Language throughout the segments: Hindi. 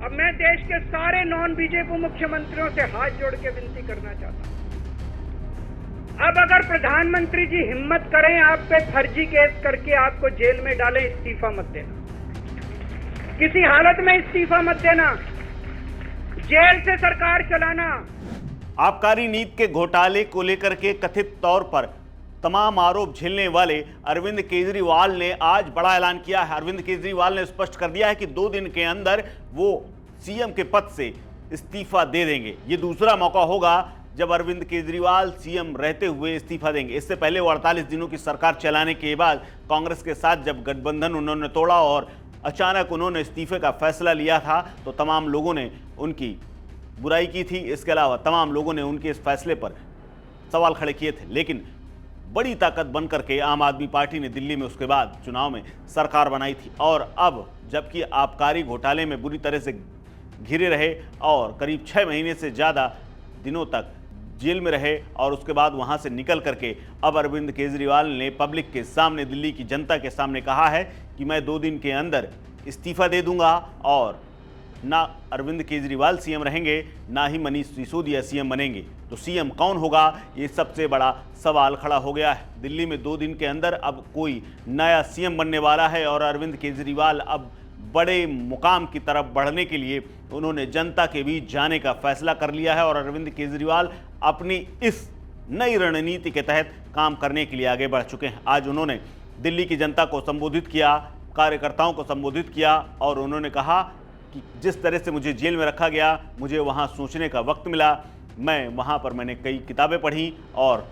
अब मैं देश के सारे नॉन बीजेपी मुख्यमंत्रियों से हाथ जोड़ के विनती करना चाहता हूं, अब अगर प्रधानमंत्री जी हिम्मत करें आप पे फर्जी केस करके आपको जेल में डालें, इस्तीफा मत देना, किसी हालत में इस्तीफा मत देना, जेल से सरकार चलाना। आबकारी नीति के घोटाले को लेकर के कथित तौर पर तमाम आरोप झेलने वाले अरविंद केजरीवाल ने आज बड़ा ऐलान किया है। अरविंद केजरीवाल ने स्पष्ट कर दिया है कि 2 दिन के अंदर वो सीएम के पद से इस्तीफा दे देंगे। ये दूसरा मौका होगा जब अरविंद केजरीवाल सीएम रहते हुए इस्तीफा देंगे। इससे पहले वो 48 दिनों की सरकार चलाने के बाद कांग्रेस के साथ जब गठबंधन उन्होंने तोड़ा और अचानक उन्होंने इस्तीफे का फैसला लिया था तो तमाम लोगों ने उनकी बुराई की थी। इसके अलावा तमाम लोगों ने उनके इस फैसले पर सवाल खड़े किए थे, लेकिन बड़ी ताकत बन करके आम आदमी पार्टी ने दिल्ली में उसके बाद चुनाव में सरकार बनाई थी। और अब जबकि आबकारी घोटाले में बुरी तरह से घिरे रहे और करीब 6 महीने से ज़्यादा दिनों तक जेल में रहे और उसके बाद वहां से निकल करके अब अरविंद केजरीवाल ने पब्लिक के सामने, दिल्ली की जनता के सामने कहा है कि मैं 2 दिन के अंदर इस्तीफा दे दूंगा और ना अरविंद केजरीवाल सीएम रहेंगे, ना ही मनीष सिसोदिया सीएम बनेंगे। तो सीएम कौन होगा, ये सबसे बड़ा सवाल खड़ा हो गया है। दिल्ली में 2 दिन के अंदर अब कोई नया सीएम बनने वाला है और अरविंद केजरीवाल अब बड़े मुकाम की तरफ बढ़ने के लिए उन्होंने जनता के बीच जाने का फैसला कर लिया है और अरविंद केजरीवाल अपनी इस नई रणनीति के तहत काम करने के लिए आगे बढ़ चुके हैं। आज उन्होंने दिल्ली की जनता को संबोधित किया, कार्यकर्ताओं को संबोधित किया और उन्होंने कहा कि जिस तरह से मुझे जेल में रखा गया, मुझे वहाँ सोचने का वक्त मिला, मैं वहाँ पर मैंने कई किताबें पढ़ी और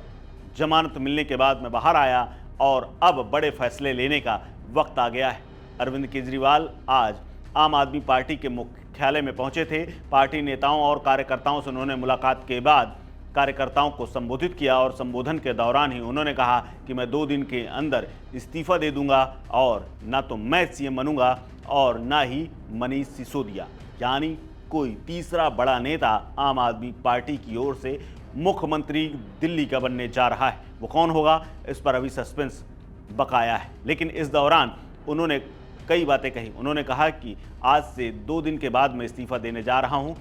जमानत मिलने के बाद मैं बाहर आया और अब बड़े फैसले लेने का वक्त आ गया है। अरविंद केजरीवाल आज आम आदमी पार्टी के मुख्यालय में पहुंचे थे। पार्टी नेताओं और कार्यकर्ताओं से उन्होंने मुलाकात के बाद कार्यकर्ताओं को संबोधित किया और संबोधन के दौरान ही उन्होंने कहा कि मैं 2 दिन के अंदर इस्तीफा दे दूंगा और ना तो मैं सीएम बनूंगा और ना ही मनीष सिसोदिया, यानी कोई तीसरा बड़ा नेता आम आदमी पार्टी की ओर से मुख्यमंत्री दिल्ली का बनने जा रहा है। वो कौन होगा, इस पर अभी सस्पेंस बकाया है। लेकिन इस दौरान उन्होंने कई बातें कही। उन्होंने कहा कि आज से 2 दिन के बाद मैं इस्तीफा देने जा रहा हूं,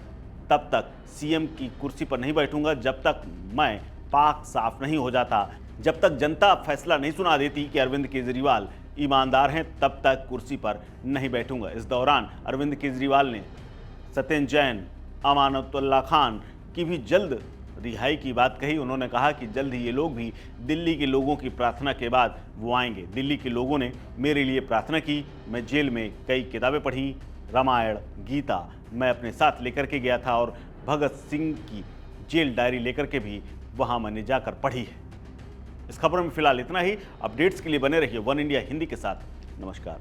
तब तक सीएम की कुर्सी पर नहीं बैठूंगा जब तक मैं पाक साफ नहीं हो जाता, जब तक जनता फैसला नहीं सुना देती कि अरविंद केजरीवाल ईमानदार हैं, तब तक कुर्सी पर नहीं बैठूंगा। इस दौरान अरविंद केजरीवाल ने सत्येंद्र जैन, अमानतुल्लाह खान की भी जल्द रिहाई की बात कही। उन्होंने कहा कि जल्द ही ये लोग भी दिल्ली के लोगों की प्रार्थना के बाद वो आएंगे। दिल्ली के लोगों ने मेरे लिए प्रार्थना की, मैं जेल में कई किताबें पढ़ी, रामायण, गीता मैं अपने साथ लेकर के गया था और भगत सिंह की जेल डायरी लेकर के भी वहाँ मैंने जाकर पढ़ी है। इस खबर में फिलहाल इतना ही। अपडेट्स के लिए बने रहिए वन इंडिया हिंदी के साथ। नमस्कार।